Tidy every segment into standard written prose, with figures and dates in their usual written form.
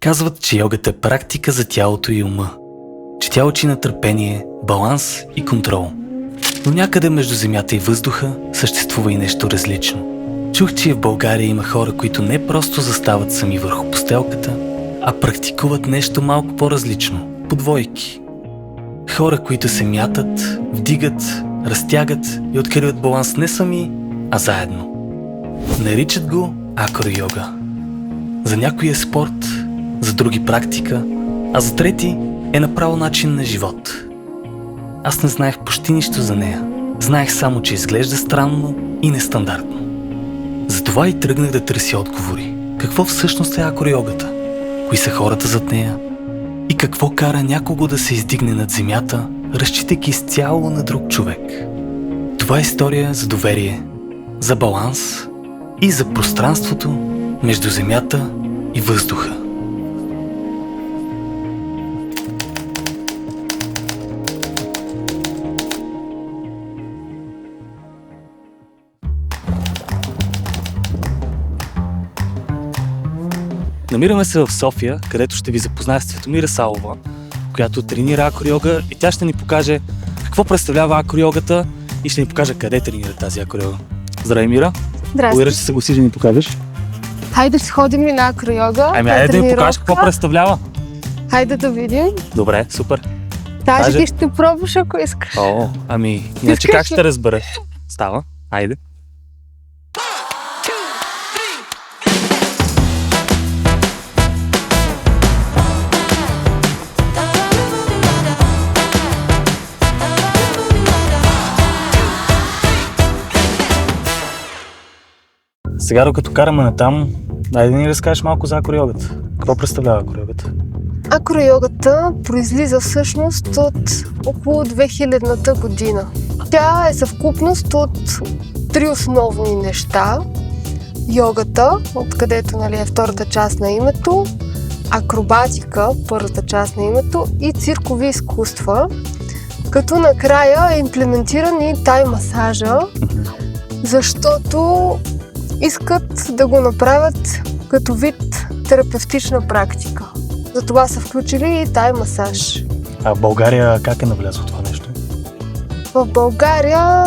Казват, че йогата е практика за тялото и ума, че тя учи на търпение, баланс и контрол. Но някъде между земята и въздуха съществува и нещо различно. Чух, че в България има хора, които не просто застават сами върху постелката, а практикуват нещо малко по-различно – подвойки. Хора, които се мятат, вдигат, разтягат и откриват баланс не сами, а заедно. Наричат го акро-йога. За някои е спорт, за други практика, а за трети е направо начин на живот. Аз не знаех почти нищо за нея. Знаех само, че изглежда странно и нестандартно. Затова и тръгнах да търся отговори. Какво всъщност е акро-йогата? Кои са хората зад нея? И какво кара някого да се издигне над земята, разчитайки изцяло на друг човек? Това е история за доверие, за баланс и за пространството между земята и въздуха. Намираме се в София, където ще ви запозная с Цветомира Салова, която тренира акро-йога и тя ще ни покаже какво представлява акро-йогата и ще ни покаже къде тренира тази акро-йога. Здравей, Мира! Здрасти! Благодаря, че се съгласиш да ни покажеш. Хайде да сходим ли на акро-йога? Айде да ни покажеш какво представлява. Хайде да видим. Добре, супер. Даже ти ще пробваш, ако искаш. Иначе как ще разбера? Става, айде. Сега, докато караме натам, дай да ни разкажеш малко за акро-йогата. Какво представлява акро-йогата? Акро-йогата произлиза всъщност от около 2000-та година. Тя е съвкупност от три основни неща. Йогата, откъдето е втората част на името, акробатика, първата част на името, и циркови изкуства, като накрая е имплементиран и тай-масажа, защото искат да го направят като вид терапевтична практика. Затова са включили и тай-масаж. А в България как е навлязло това нещо? В България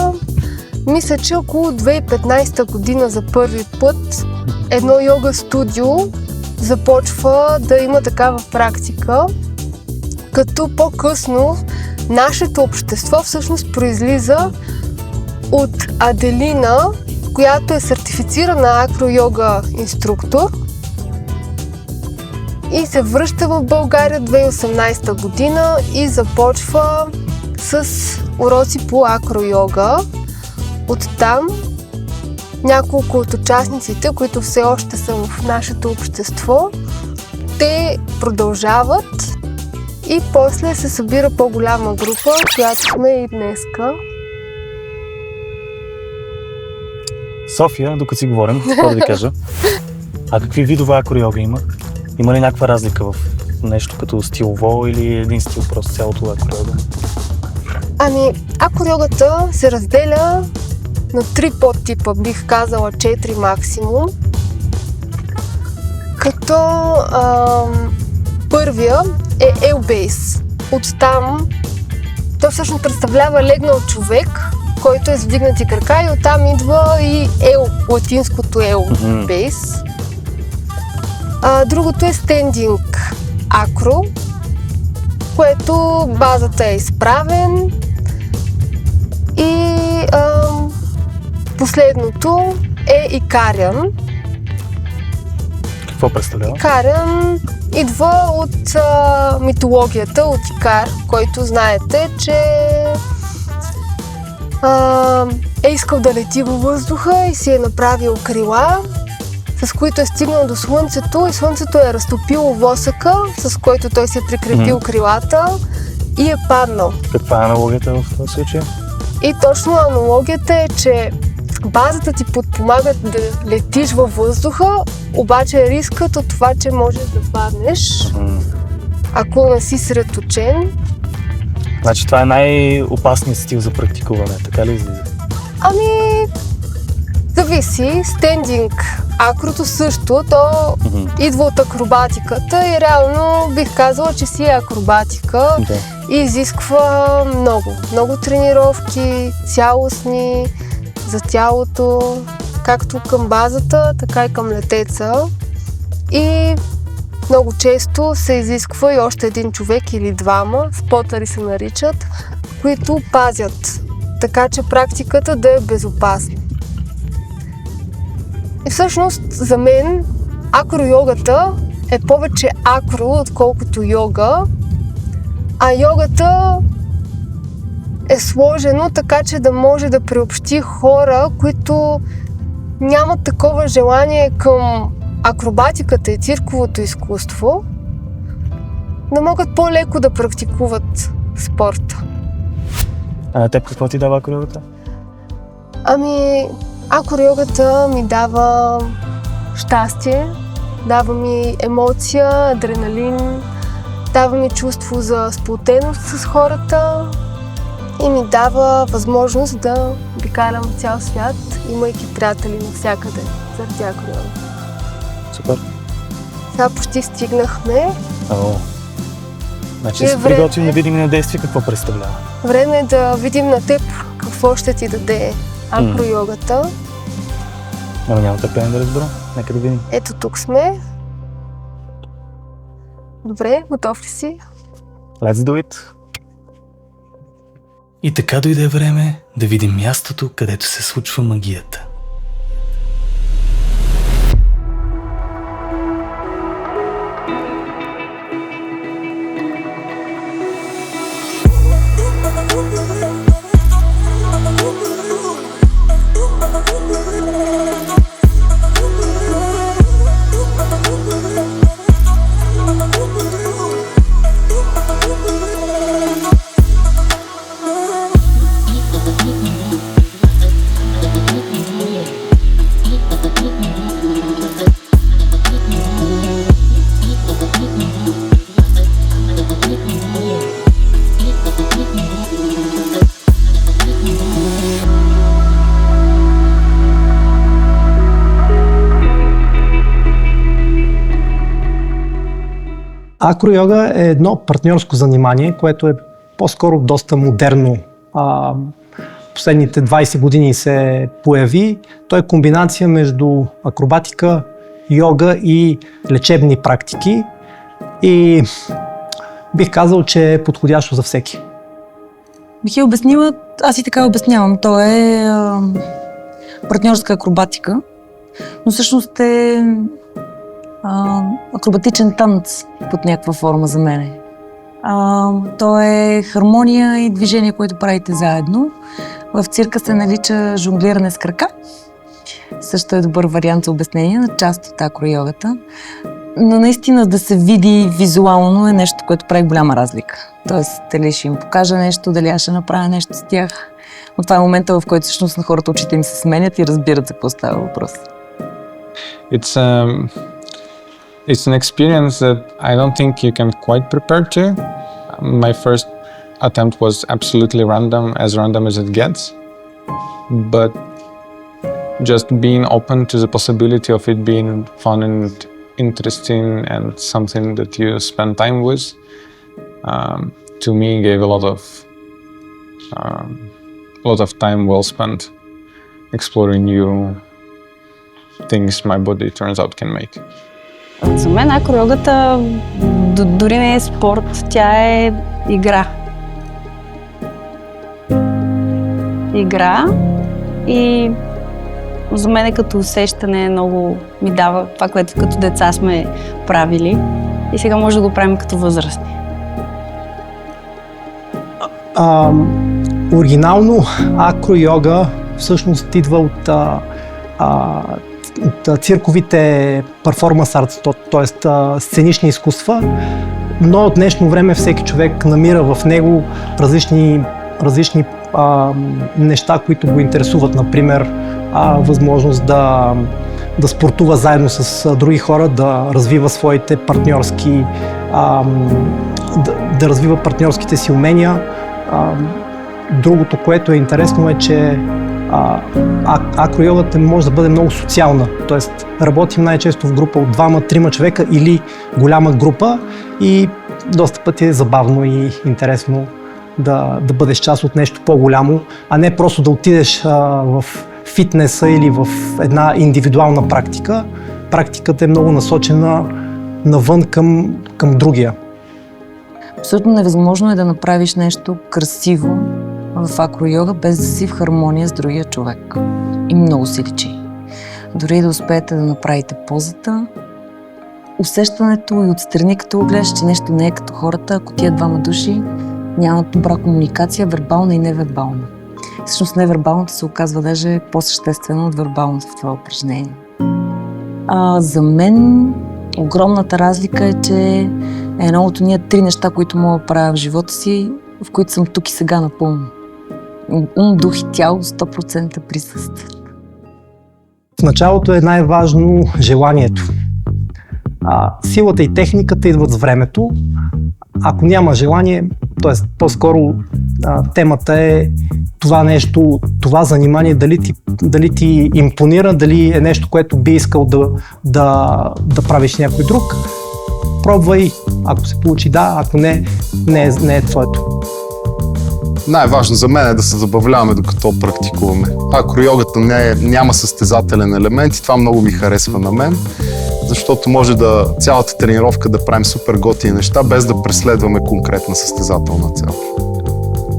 мисля, че около 2015 година за първи път едно йога студио започва да има такава практика, като по-късно нашето общество всъщност произлиза от Аделина, която е сертифицирана акро-йога инструктор и се връща в България 2018 година и започва с уроци по акро-йога. Оттам няколко от участниците, които все още са в нашето общество, те продължават и после се събира по-голяма група, която сме и днеска. София, докато си говорим, какво да ви кажа. А какви видове акро-йога има? Има ли някаква разлика в нещо като стилово или един стил, просто цялото акро-йога? Акро-йогата се разделя на три подтипа, бих казала 4 максимум. Като първия е L-base. Оттам той всъщност представлява легнал човек, който е с вдигнати крака, и оттам идва и латинското L-base. Другото е стендинг акро, което базата е изправен, и последното е икариан. Какво представлява? Икариан идва от митологията, от Икар, който знаете, че е искал да лети във въздуха и си е направил крила, с които е стигнал до Слънцето, и Слънцето е разтопило восъка, с който той се е прикрепил крилата и е паднал. Каква е аналогията в този случай? И точно аналогията е, че базата ти подпомага да летиш във въздуха, обаче рискът от това, че можеш да паднеш, ако не си средоточен. Значи това е най-опасният стил за практикуване, така ли излиза? зависи. Стендинг акрото също, то идва от акробатиката и реално бих казала, че си е акробатика и изисква много тренировки, цялостни за тялото, както към базата, така и към летеца. И много често се изисква и още един човек или двама, спотъри се наричат, които пазят, така че практиката да е безопасна. И всъщност за мен акро-йогата е повече акро, отколкото йога, а йогата е сложено така, че да може да приобщи хора, които нямат такова желание към акробатиката и цирковото изкуство, да могат по-леко да практикуват спорта. А теб какво ти дава акро-йогата? Ами, акро-йогата ми дава щастие, дава ми емоция, адреналин, дава ми чувство за сплотеност с хората и ми дава възможност да обикалям цял свят, имайки приятели навсякъде заради акро-йогата. Супер. Сега почти стигнахме. Значи се приготвим да видим на действие какво представлява. Време е да видим на теб какво ще ти даде акро-йогата. Няма търпение да разбера. Нека да видим. Ето тук сме. Добре, готов ли си? Let's do it! И така дойде време да видим мястото, където се случва магията. Акро-йога е едно партньорско занимание, което е по-скоро доста модерно. Последните 20 години се появи. То е комбинация между акробатика, йога и лечебни практики. И бих казал, че е подходящо за всеки. Бих я обяснила, аз и така обяснявам. То е партньорска акробатика, но всъщност е акробатичен танц под някаква форма за мене. То е хармония и движение, което правите заедно. В цирка се нарича жонглиране с крака. Също е добър вариант за обяснение на част от акро-йогата. Но наистина да се види визуално е нещо, което прави голяма разлика. Тоест, дали ще им покажа нещо, дали аз ще направя нещо с тях. Но това е момента, в който всъщност на хората очите им се сменят и разбират за какво става въпрос. It's an experience that I don't think you can quite prepare to. My first attempt was absolutely random as it gets. But just being open to the possibility of it being fun and interesting and something that you spend time with, to me gave a lot of time well spent exploring new things my body turns out can make. За мен акро-йогата дори не е спорт, тя е игра. Игра и за мен като усещане много ми дава това, което като деца сме правили и сега може да го правим като възрастни. Оригинално акро-йога всъщност идва от цирковите перформанс арт, т.е. сценични изкуства, но от днешно време всеки човек намира в него различни неща, които го интересуват. Например, възможност да спортува заедно с други хора, да развива своите партньорски, да развива партньорските си умения. Другото, което е интересно, е, че Акройогата може да бъде много социална, т.е. работим най-често в група от 2-3 човека или голяма група и доста пъти е забавно и интересно да бъдеш част от нещо по-голямо, а не просто да отидеш в фитнеса или в една индивидуална практика. Практиката е много насочена навън към другия. Абсолютно невъзможно е да направиш нещо красиво в акройога, без да си в хармония с другия човек. И много си личи. Дори да успеете да направите позата, усещането и отстрани, като го гледаш, че нещо не е като хората, ако тия двама души нямат добра комуникация, вербална и невербална. Всъщност невербалното се оказва даже по-съществено от вербалното в това упражнение. За мен огромната разлика е, че е едно от ние 3 неща, които мога да правя в живота си, в които съм тук и сега напълно. Ум, дух и тяло 100% присъстват. В началото е най-важно желанието. Силата и техниката идват с времето. Ако няма желание, т.е. по-скоро темата е това нещо, това занимание, дали ти импонира, дали е нещо, което би искал да правиш някой друг. Пробвай, ако се получи ако не е твоето. Най-важно за мен е да се забавляваме докато практикуваме. Акройогата няма състезателен елемент и това много ми харесва на мен, защото може цялата тренировка да правим супер готини неща, без да преследваме конкретна състезателна цел.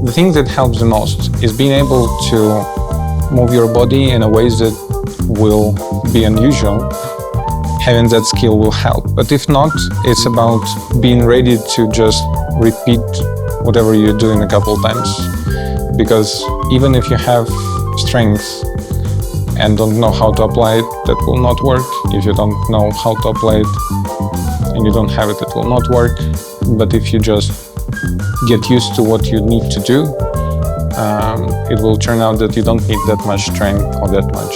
The thing that helps the most is being able to move your body in a ways that will be unusual. Having that skill will help. But if not, it's about being ready to just repeat whatever you're doing a couple times. Because even if you have strength and don't know how to apply it, that will not work. If you don't know how to apply it and you don't have it, it will not work. But if you just get used to what you need to do, it will turn out that you don't need that much strength or that much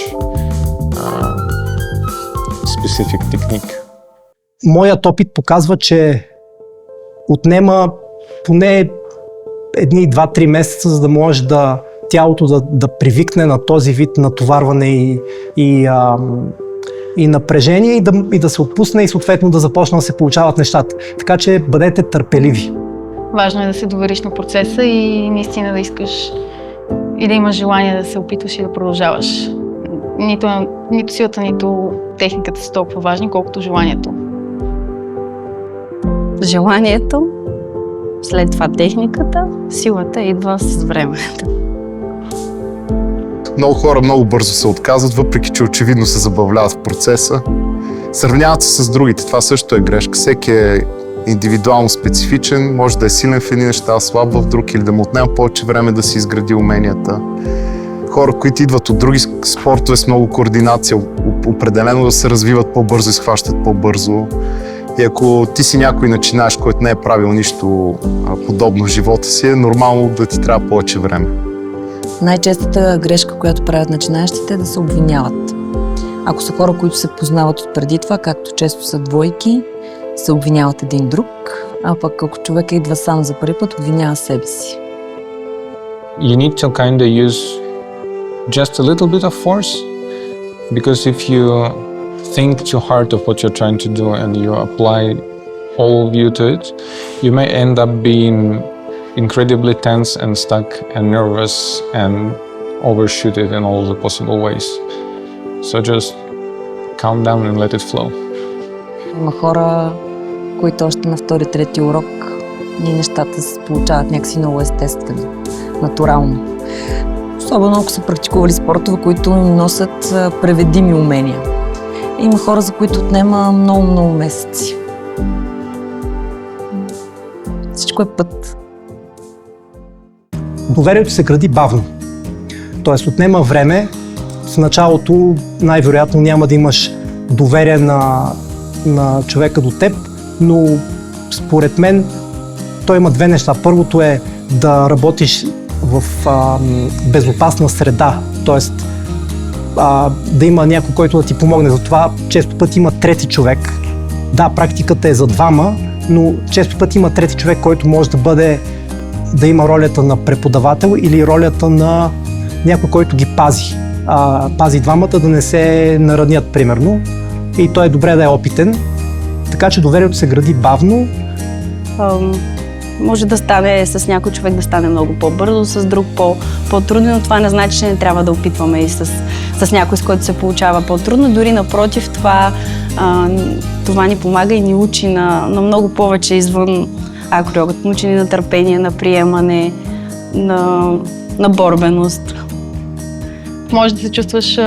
specific technique. Моят опит показва, че отнема поне 1-2-3 месеца, за да може тялото да привикне на този вид натоварване и напрежение и да се отпусне и съответно да започне да се получават нещата. Така че бъдете търпеливи. Важно е да се довериш на процеса и наистина да искаш и да имаш желание да се опитваш и да продължаваш. Нито силата, нито техниката са толкова важни, колкото желанието. Желанието, след това техниката, силата идва с времето. Много хора много бързо се отказват, въпреки че очевидно се забавляват в процеса. Сравняват се с другите. Това също е грешка. Всеки е индивидуално специфичен, може да е силен в едни неща, слаб в друг или да му отнема повече време да си изгради уменията. Хора, които идват от други спортове с много координация, определено да се развиват по-бързо и схващат по-бързо. И ако ти си някой начинаеш, който не е правил нищо подобно в живота си, е нормално да ти трябва повече време. Най-честата грешка, която правят начинаещите, е да се обвиняват. Ако са хора, които се познават от преди това, както често са двойки, се обвиняват един друг, а пък ако човек идва сам за първи път, обвинява себе си. You need to kind of use just a little bit of force, because if you think too hard of what you're trying to do and you apply all of you to it, you may end up being incredibly tense and stuck and nervous and overshoot it in all the possible ways. So just calm down and let it flow. Има хора, които още на втори-трети урок и нещата се получават някакси много естествено, натурално. Особено ако са практикували спортове, които носят преведими умения. Има хора, за които отнема много месеци. Всичко е път. Доверието се гради бавно. Тоест отнема време. В началото най-вероятно няма да имаш доверие на човека до теб, но според мен той има 2 неща. Първото е да работиш в безопасна среда, т.е. Да има някой, който да ти помогне. Затова често пъти има трети човек. Да, практиката е за 2, но често пъти има трети човек, който може да има ролята на преподавател или ролята на някой, който ги пази. Пази двамата да не се наранят, примерно. И той е добре да е опитен. Така че доверието се гради бавно. Може да стане с някой човек да стане много по-бързо, с друг по-трудно, но това не значи, че не трябва да опитваме и с някой, с който се получава по-трудно. Дори напротив, това ни помага и ни учи на много повече извън акройогата. Ни учи ни на търпение, на приемане, на борбеност. Може да се чувстваш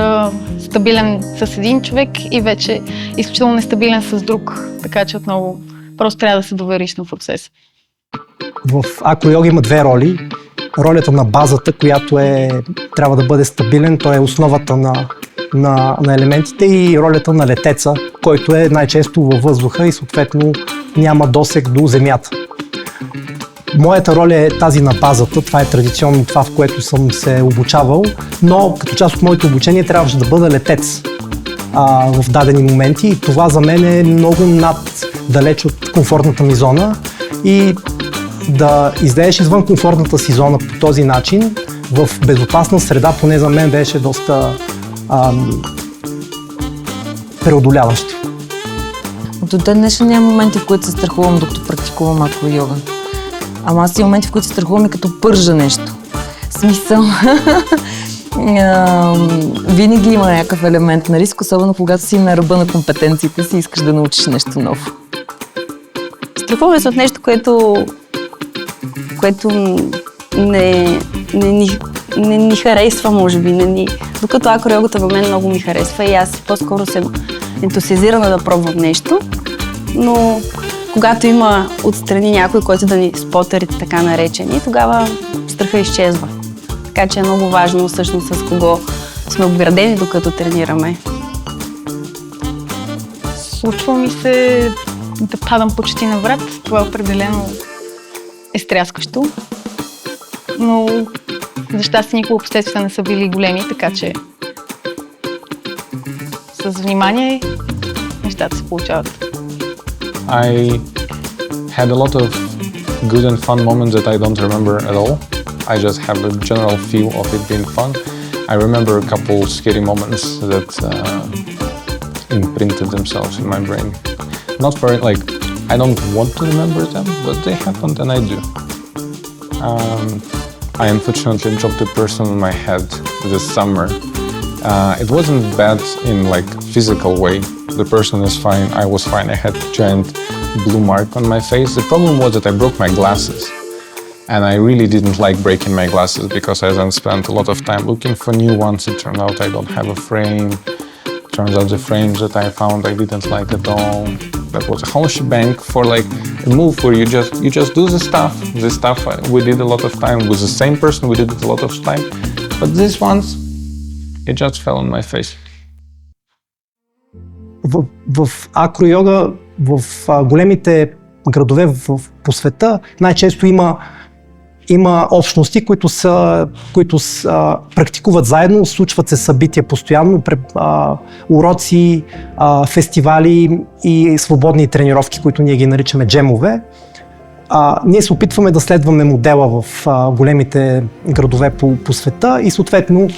стабилен с един човек и вече изключително нестабилен с друг. Така че отново просто трябва да се довериш на процеса. В акройога има две роли. Ролята на базата, която трябва да бъде стабилен, той е основата на елементите, и ролята на летеца, който е най-често във въздуха и съответно няма досег до земята. Моята роля е тази на базата, това е традиционно това, в което съм се обучавал, но като част от моето обучение трябваше да бъда летец в дадени моменти, и това за мен е много далеч от комфортната ми зона, и да излезеш извън комфортната си зона по този начин, в безопасна среда, поне за мен беше доста преодоляващо. До ден днешен няма моменти, в които се страхувам, докато практикувам акройога. Ама аз и моменти, в които се страхувам и като пържа нещо. Смисъл. Винаги има някакъв елемент на риск, особено когато си на ръба на компетенциите си и искаш да научиш нещо ново. Страхуваме се от нещо, което не ни харесва, може би. Докато акройогата в мен много ми харесва и аз по-скоро съм ентусиазирана да пробвам нещо, но когато има отстрани някой, който да ни спотери, така наречени, тогава страха изчезва. Така че е много важно всъщност с кого сме обградени, докато тренираме. Случва ми се да падам почти на врат. Това определено е стряскащо. Но за щастие никога последствията не са били големи, така че с внимание нещата се получават. I had a lot of good and fun moments that I don't remember at all. I just have a general feel of it being fun. I remember a couple scary moments that imprinted themselves in my brain. Not very, I don't want to remember them, but they happened and I do. I unfortunately dropped a person on my head this summer. It wasn't bad in physical way. The person is fine, I was fine. I had a giant blue mark on my face. The problem was that I broke my glasses. And I really didn't like breaking my glasses because I then spent a lot of time looking for new ones. It turned out I don't have a frame. Turns out the frames that I found I didn't like at all. That was a whole shebang for a move where you just do the stuff. The stuff we did a lot of time with the same person, we did it a lot of time. But this once, it just fell on my face. В акройога, в големите градове по света, най-често има общности, които практикуват заедно, случват се събития постоянно, уроци, фестивали и свободни тренировки, които ние ги наричаме джемове. Ние се опитваме да следваме модела в големите градове по света и съответно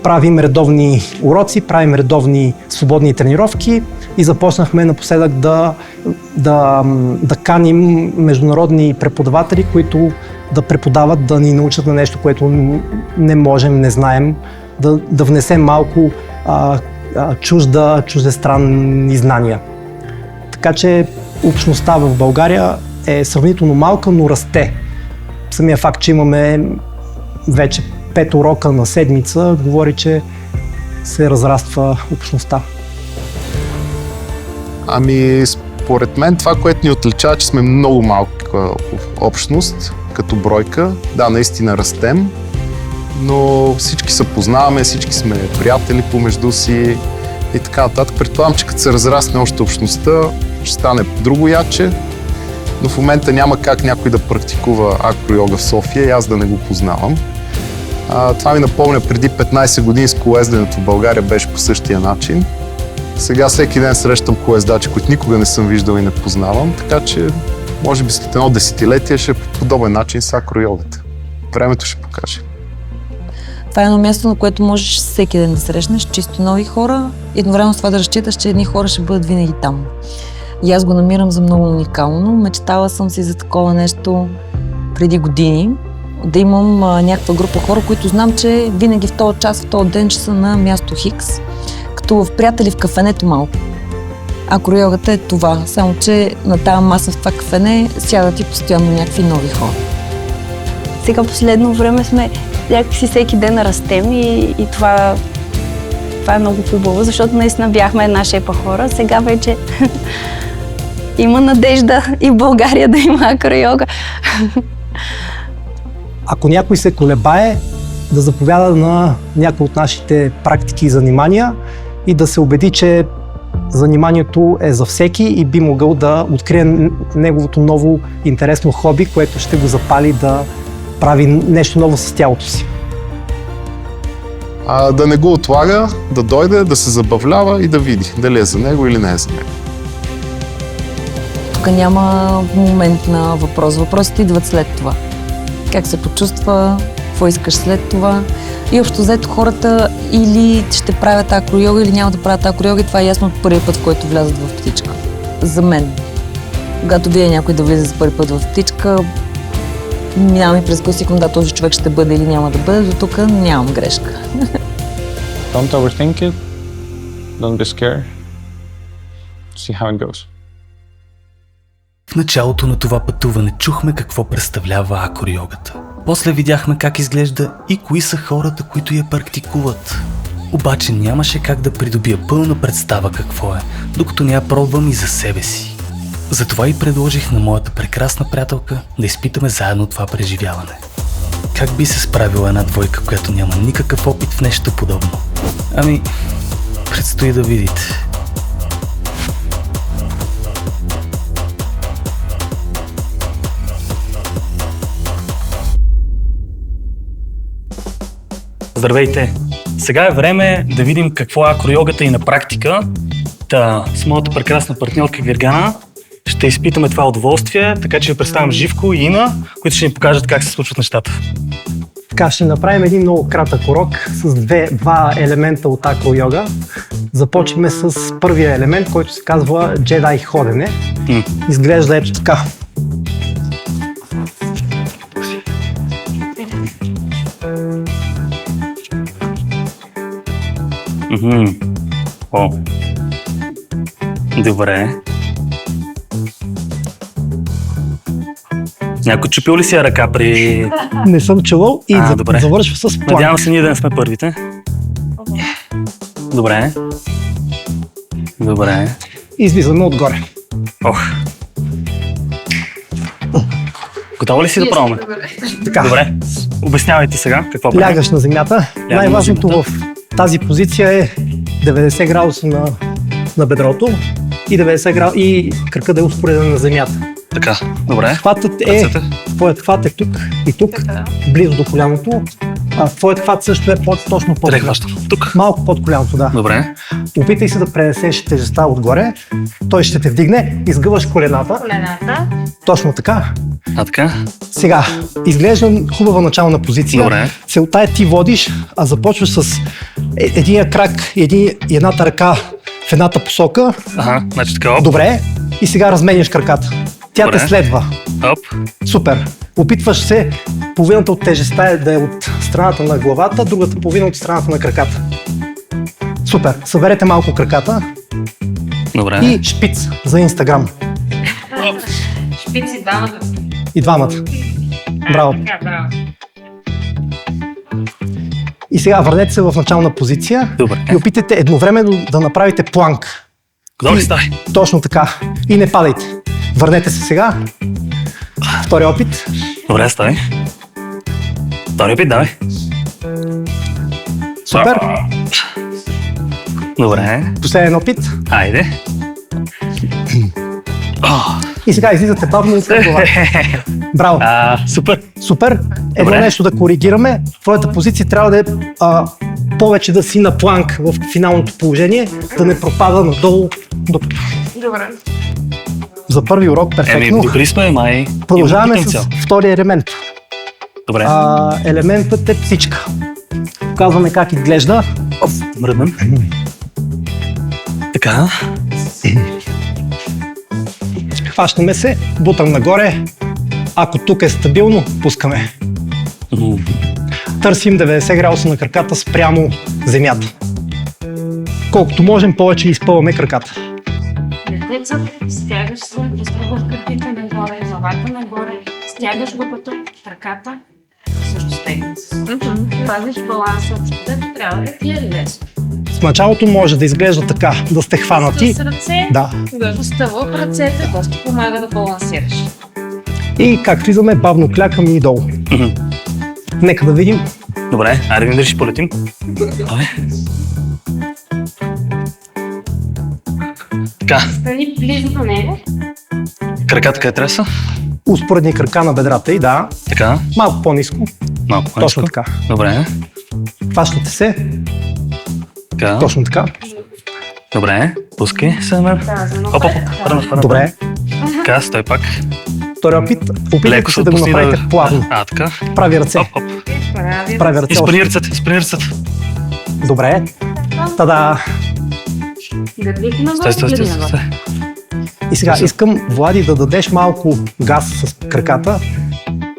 правим редовни уроци, правим редовни свободни тренировки и започнахме напоследък да каним международни преподаватели, които да преподават, да ни научат на нещо, което не можем, не знаем, да внесем малко чуждестранни знания. Така че общността в България е сравнително малка, но расте. Самия факт, че имаме вече 5 урока на седмица, говори, че се разраства общността. Според мен това, което ни отличава, че сме много малка общност като бройка. Да, наистина растем, но всички се познаваме, всички сме приятели помежду си и така нататък. Предполагам, че като се разрасне още общността, ще стане друго яче, но в момента няма как някой да практикува акройога в София и аз да не го познавам. Това ми напомня преди 15 години с колезденето в България беше по същия начин. Сега всеки ден срещам колездачи, които никога не съм виждал и не познавам, така че може би след едно десетилетие ще е по подобен начин с акройогата. Времето ще покаже. Това е едно място, на което можеш всеки ден да срещнеш чисто нови хора и едновременно с това да разчиташ, че едни хора ще бъдат винаги там. И аз го намирам за много уникално. Мечтала съм си за такова нещо преди години. Да имам някаква група хора, които знам, че винаги в този час, в този ден ще са на място Хикс, като в приятели в кафенето малко. Акро-йогата е това, само че на тази маса в това кафене сядат и постоянно някакви нови хора. Сега последно време сме някакси всеки ден растем и това е много хубаво, защото наистина бяхме една шепа хора. Сега вече има надежда и в България да има акро-йога. Ако някой се колебае, да заповяда на някои от нашите практики и занимания и да се убеди, че заниманието е за всеки и би могъл да открие неговото ново интересно хоби, което ще го запали да прави нещо ново с тялото си. Да не го отлага, да дойде, да се забавлява и да види дали е за него или не е за него. Тук няма момент на въпрос. Въпросите идват след това. Как се почувства, какво искаш след това. И общо взето хората или ще правят акро-йога, или няма да правят акро-йога, и това е ясно от първия път, в който влязат в птичка. За мен. Когато видя някой да влиза за първи път в птичка, минавам и през гласикам, да, този човек ще бъде или няма да бъде, до тук нямам грешка. Don't overthink it. Don't be scared. See how it goes. В началото на това пътуване чухме какво представлява акро-йогата. После видяхме как изглежда и кои са хората, които я практикуват. Обаче нямаше как да придобия пълна представа какво е, докато не я пробвам и за себе си. Затова и предложих на моята прекрасна приятелка да изпитаме заедно това преживяване. Как би се справила една двойка, която няма никакъв опит в нещо подобно? Ами, предстои да видите. Здравейте! Сега е време да видим какво е акро-йогата и на практика. С моята прекрасна партньорка Гергана ще изпитаме това удоволствие, така че ви представям Живко и Ина, които ще ни покажат как се случват нещата. Така, ще направим един много кратък урок с два елемента от акро-йога. Започваме с първия елемент, който се казва джедай ходене. Изглежда ето така. О. Добре. Някой чупил ли си ръка при... Не съм чувал и добре. Завършва с планк. Надявам се ние да не сме първите. Добре. Добре. Излизаме отгоре. Ох. Готова ли си да пробваме? Така. Добре. Обяснявайте сега какво правим. Лягаш на земята. Най-важното в тази позиция е 90 градуса на бедрото и 90 градуса и кръка да е успореден на земята. Така, добре. Твоят хват е тук и тук, близо до коляното. Твоят хват също е точно под коляното. Тук? Малко под коляното, да. Добре. Опитай се да пренесеш тежестта отгоре. Той ще те вдигне, изгъваш колената. Точно така. Така? Сега, изглежда хубава начална позиция. Добре. Целта е ти водиш, а започваш с единия крак и едната ръка в едната посока. Значи така, оп. Добре. И сега разменяш краката. Тя те следва. Оп. Супер. Опитваш се половината от тежестта да е от страната на главата, другата половина от страната на краката. Супер. Съберете малко краката. Добре. И шпиц за Инстаграм. Шпиц и двамата. И двамата. Браво. Браво. И сега върнете се в начална позиция. Добре. И опитайте едновременно да направите планк. Готов ли стай? Точно така. И не падайте. Върнете се сега. Втори опит. Добре, стай. Втори опит, давай. Супер. Добре. Последен опит. Айде. И сега излизате бавно от това. Браво. Супер. Супер. Едно нещо да коригираме. Твоята позиция трябва да е повече да си на планк в финалното положение, да не пропада надолу. Добре. За първи урок перфектно. Добри сме, май. Продължаваме с втория елемент. Добре. Елементът е псичка. Показваме как изглежда. Мръднем. Така. Хващаме се, бутам нагоре. Ако тук е стабилно, пускаме. Търсим 90 градуса на краката спрямо земята. Колкото можем, повече изпълваме краката. Детецът, стягаш се, изпълваш краките нагоре, главата нагоре, стягаш групата, краката, също стегнат се. Пазиш баланса, дето трябва да ти е лесно. В началото може да изглежда така, да сте хванати. С ръце, Да. гъвостта в ръцете, доста помага да балансираш. И как влизаме, бавно клякаме и долу. Нека да видим. Добре, айде ми да ще полетим. Абе. Така, Стани близо до него. краката къде трябва са? Успоредни крака на бедрата и да, Така, малко по-ниско. малко по-ниско. Точно така. Добре, Хващате се, така, точно така. добре, пускай се на мен. Да, за Оп, оп, пърна. Добре. Така, стой пак. Втори опит. Опитайте Леко се да го отпусни направите плавно. така. Прави ръце. Оп, оп. Прави ръце. Изпъни ръцете, изпъни ръцете. Добре. Тада. Гърдих нагоре, Стой, стой, стой, гърди нагоре. стой. И сега искам, Влади, да дадеш малко газ с краката,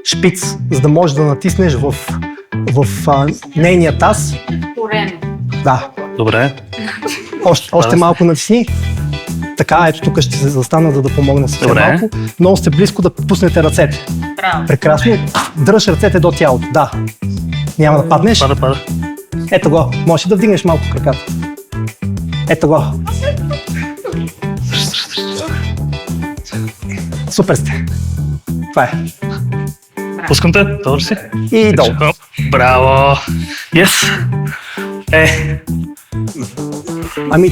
шпиц, за да можеш да натиснеш в нейния таз. Корено. Да. Добре, Още малко натисни. Така, ето тук ще се застана, за да помогна съвсем Добре. малко. Много сте близко да пуснете ръцете. Браво. Прекрасно. Дръж ръцете до тялото. Да. Няма да паднеш. пада. Ето го. Можеш да вдигнеш малко краката. Ето го. Супер сте. Това е. Пускам те, добре си. И долу. Хоп, браво. Yes.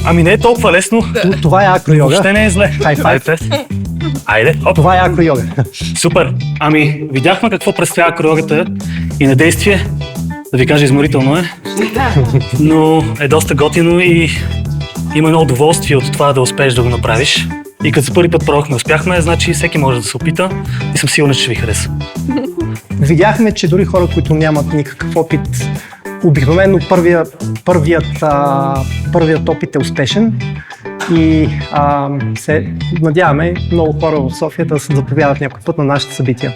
Ами не е толкова лесно. Това е акро-йога. Въобще не е зле. Хай-файв. Айде, оп. Това е акро-йога. Супер! Ами, видяхме какво представя акро-йогата и на действие. Да ви кажа, изморително е. Но е доста готино и има едно удоволствие от това да успееш да го направиш. И като за първи път пробвахме, успяхме, значи всеки може да се опита и съм сигурен, че ще ви хареса. Видяхме, че дори хора, които нямат никакъв опит, обикновено първият опит е успешен и се надяваме много хора в София да се заповядат някой път на нашите събития.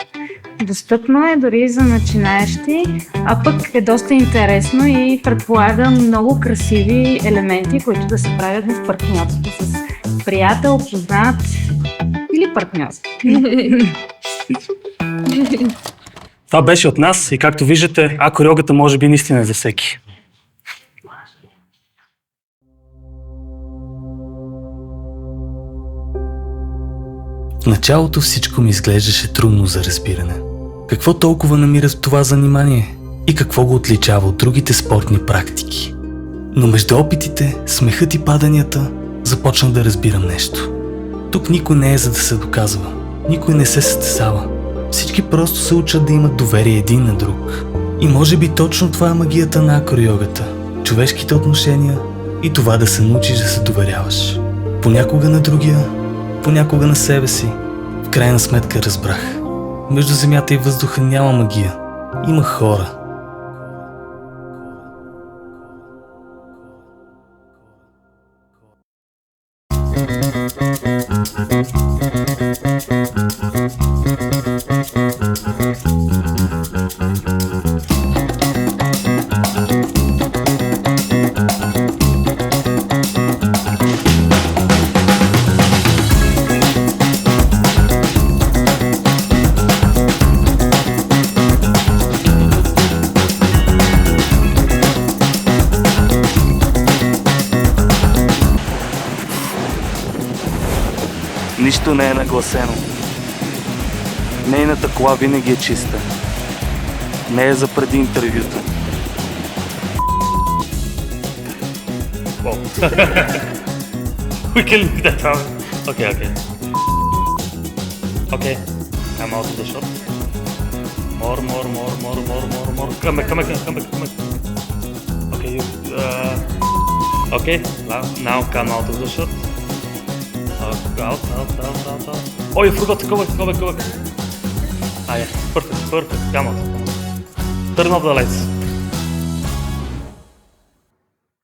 Достъпно е дори за начинаещи, а пък е доста интересно и предполага много красиви елементи, които да се правят в партньорство с приятел, познат или партньор. Това беше от нас и както виждате, акро-йогата може би наистина е за всеки. В началото всичко ми изглеждаше трудно за разбиране. Какво толкова намира в това занимание и какво го отличава от другите спортни практики? Но между опитите, смехът и паданията започнах да разбирам нещо. Тук никой не е за да се доказва, никой не се състезава. Всички просто се учат да имат доверие един на друг. И може би точно това е магията на акро-йогата. Човешките отношения и това да се научиш да се доверяваш. Понякога на другия, понякога на себе си. В крайна сметка разбрах. Между земята и въздуха няма магия. Има хора. Нищо не е нагласено. Нейната кола винаги е чиста. Не е за преди интервюто. We can leave that out. Okay. Okay, I'm out of the shot. More. Come back. Okay, okay, now come out of the shot. Out. Oh, you forgot to go back. Ah, yeah, perfect. Come on. Turn off the lights.